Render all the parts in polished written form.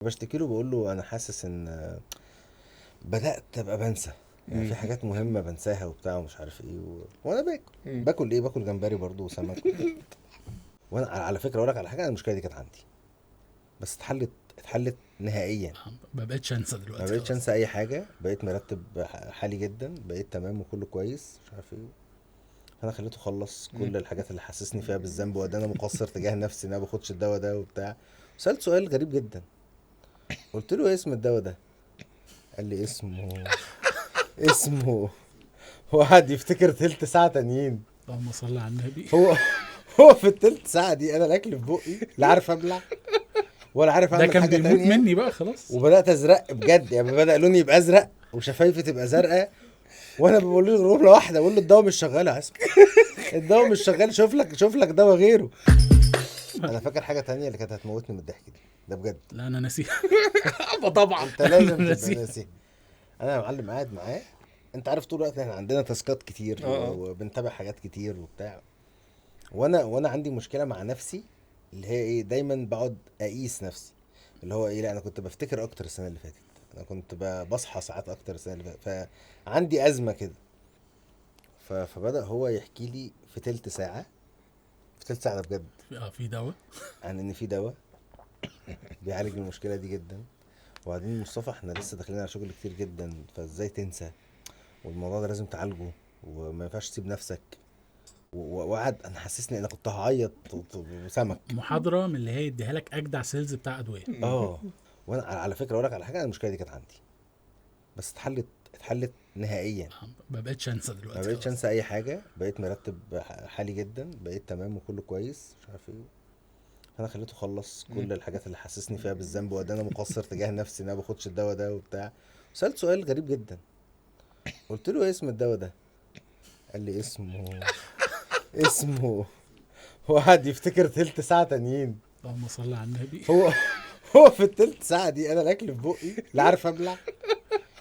بشتكي له بقول له انا حاسس ان بدات ابقى بنسى، يعني في حاجات مهمه بنساها وبتاع ومش عارف ايه وانا باكل ايه، باكل جمبري برضو وسمك وانا على فكره اقول لك على حاجه، أنا المشكله دي كانت عندي بس اتحلت نهائيا. ما بقتش انسى ما دلوقتي بقتش خلاص. انسى اي حاجه، بقيت مرتب حالي جدا، بقيت تمام وكله كويس مش عارف ايه. انا خليته خلص كل الحاجات اللي حسسني فيها بالذنب وده انا مقصر تجاه نفسي ان انا باخدش الدواء ده وبتاع. سألت سؤال غريب جدا، قلت له ايه اسم الدواء ده؟ قال لي اسمه هو قعد يفتكر تلت ساعة تانيين. اللهم صل على النبي. هو في التلت ساعة دي انا الاكل في بقي لا عارف ابلع ولا عارف ده اعمل كان حاجة بيموت تانية، مني بقى خلاص. وبدأت ازرق بجد، يعني بدأ لوني يبقى ازرق وشفايفي تبقى زرقاء، وانا بقول له جملة واحدة، اقول له الدواء مش شغال يا حسن، الدواء مش شغال، شوف لك دواء غيره. انا فاكر حاجة تانية اللي كانت هتموتني من الضحك دي، ده بجد. لا انا ناسيها. طبعا انت لازم تبقى ناسي. ناسي. انا يا معلم قاعد معاه، انت عارف طول الوقت احنا عندنا تاسكات كتير وبنتابع حاجات كتير وبتاع، وانا عندي مشكله مع نفسي اللي هي ايه، دايما بقعد اقيس نفسي اللي هو ايه، لا انا كنت بفتكر اكتر السنه اللي فاتت، انا كنت بصحى ساعات اكتر السنه اللي فاتت، فعندي ازمه كده. فبدا هو يحكي لي في تلت ساعه، في تلت ساعه ده بجد، في دواء. عن ان في دواء بيعالج المشكله دي جدا. وبعدين مصطفى احنا لسه داخلين على شغل كتير جدا، فازاي تنسى، والموضوع ده لازم تعالجه وما ينفعش تسيب نفسك. وقعد انا حسسني انا كنت هعيط وسمك. محاضره من اللي هي يديها لك اجدع سيلز بتاع ادويه. وانا على فكره اقول لك على حاجه، انا المشكله دي كانت عندي بس اتحلت نهائيا. ما بقتش انسى ما دلوقتي بقتش خلاص. انسى اي حاجه، بقيت مرتب حالي جدا، بقيت تمام وكله كويس مش عارف ايه. فانا خليته خلص كل الحاجات اللي حسسني فيها بالذنب وده انا مقصر تجاه نفسي ان انا باخدش الدواء ده وبتاع. سألت سؤال غريب جدا، قلت له ايه اسم الدواء ده؟ قال لي اسمه هو قعد يفتكر تلت ساعة تانيين. اللهم صل على النبي. هو في التلت ساعة دي انا الاكل في بقي لا عارف ابلع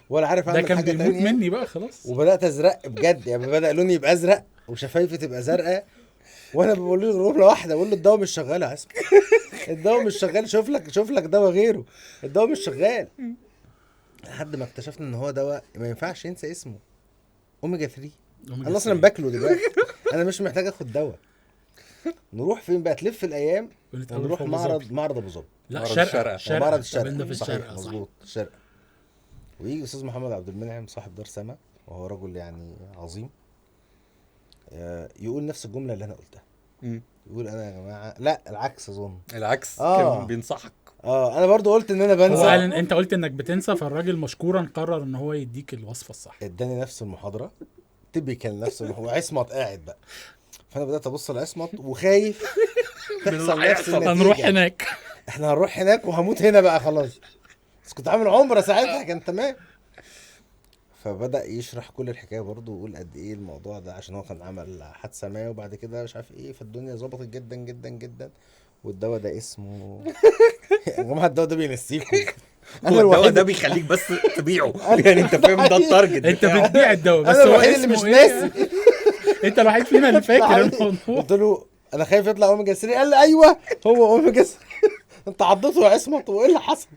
ولا عارف ده اعمل كان حاجة بيموت تانية، مني بقى خلاص. وبدأت ازرق بجد، يعني بدأ لوني يبقى ازرق وشفايفي تبقى زرقاء، وانا بقول له جملة واحدة، اقول له الدواء مش شغال يا حسن، الدواء مش شغال، شوف لك دواء غيره، الدواء مش شغال. لحد ما اكتشفنا ان هو دواء ما ينفعش ينسى اسمه، اوميجا 3. انا اصلا باكله دلوقتي، انا مش محتاج اخد دواء. نروح فين بقى، تلف الايام ونروح معرض ابو ظبي. لا معرض شرقة الشرقة. معرض الشرقة الشرق في صحيح، الشرقة صح. مظبوط الشرق. ويجي استاذ محمد عبد المنعم صاحب دار سما، وهو رجل يعني عظيم، يقول نفس الجمله اللي انا قلتها. يقول انا يا جماعه، لا العكس اظن، العكس كان بينصحك. انا برضو قلت ان انا هو بنسى. قال انت قلت انك بتنسى، فالراجل مشكورا قرر ان هو يديك الوصفة الصح. اداني نفس المحاضره، تبيكال نفس وعصمت قاعد بقى، فانا بدات ابص لعصمت وخايف تحصل نفس النتيجه. هنروح هناك. احنا هنروح هناك وهموت هنا بقى خلاص، بس كنت عامل عمره ساعتها كان تمام. فبدأ يشرح كل الحكايه برضه ويقول قد ايه الموضوع ده، عشان هو كان عمل حادثه ما وبعد كده مش عارف ايه، فالدنيا ظبطت جدا جدا جدا. والدواء ده اسمه يا جماعه الدواء ده بينسيكم. هو الدواء ده بيخليك بس تبيعه يعني انت فاهم ده التارجت انت بتاعك. بتبيع الدواء بس انا هو الوحيد اللي مش اسمه ايه؟ ناسي. انت الوحيد فينا اللي فاكر الموضوع. قلت له انا خايف يطلع اوميجا 3، قال لي ايوه هو اوميجا 3. انت عضته يا عصمت وايه اللي حصل؟